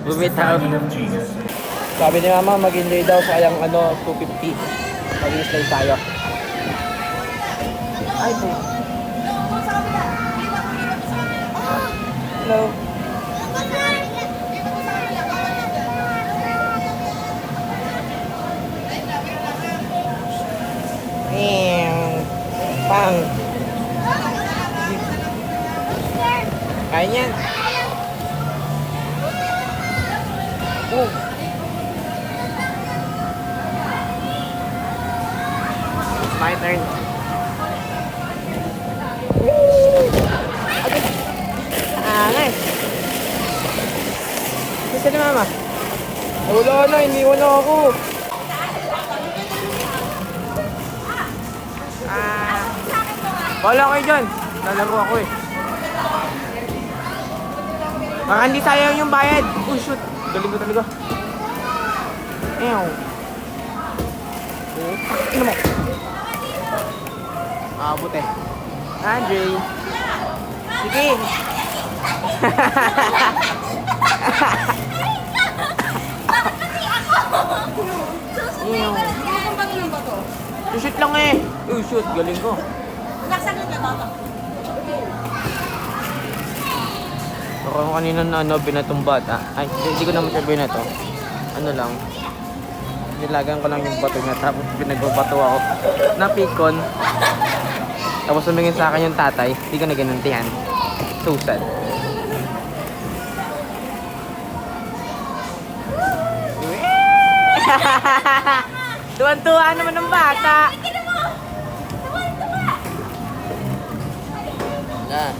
Bumitaw. Sabi ni mama, mag-enjoy daw sa kayang 250. Mag-i-slide tayo. Ay po. Hello. Pang. Kaya yan. It's my turn. Angas. Gusto ni mama? Wala na, hindi mo na ako. Wala kayo dyan. Lalaro ako eh. Baka hindi sayang yung bayad. Oh shoot. Galing ko talaga. Ew. Oh, ino mo. Abot eh. Andre. Sige. Ew. Shoot lang eh. Oh shoot. Galing ko. Ako kanina na binatong bata. Ay, hindi ko naman siya binato. Ano lang. Nilagan ko lang yung bato niya. Tapos pinagbabato ako. Napikon. Tapos sumingin sa akin yung tatay. Hindi ko na ganuntihan. So sad. Tuwan-tuwa naman ng bata. Ah,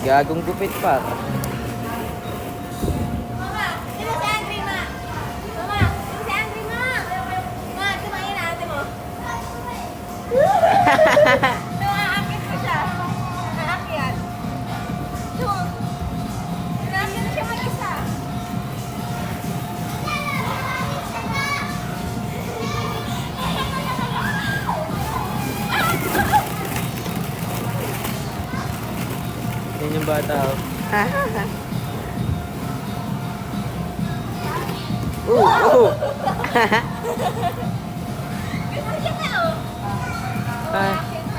gagong gupit pa. Mama, sino si Andre, ma? Mama, sino si Andre, ma? Ma, tumain na ate mo. Nakakakit ko siya. Nakakakit. Nakakit na siya mag-isa. Yan yung bata oh. Ay,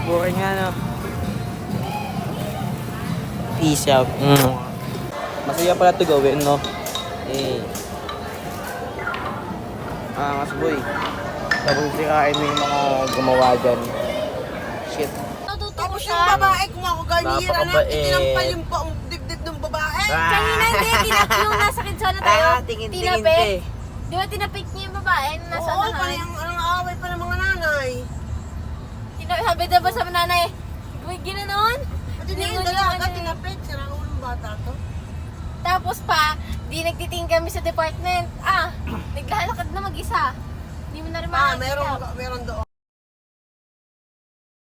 boring nga no. Peace out. Masaya pala ito gawin no. Mas boy. Tapos sikain mo yung mga gumawa dyan. Shit. Tapos yung babae, kung ako ganira na, itinampal yung dibdib ng babae. Kanina hindi, yung nasa kidsona tayo. Tingin-tingin Tinapik. Di ba tinapik niya yung babae na nasa Oo, unahan? parang ang away pa ng mga nanay. Sabi daw ba sa nanay, uy, ginanon? At hindi yung dalaga, tinapik, sira ulo ng bata to. Tapos pa, di nagtitingin kami sa department. Naglalakad na mag-isa. Hindi mo na rin makakita. Meron doon.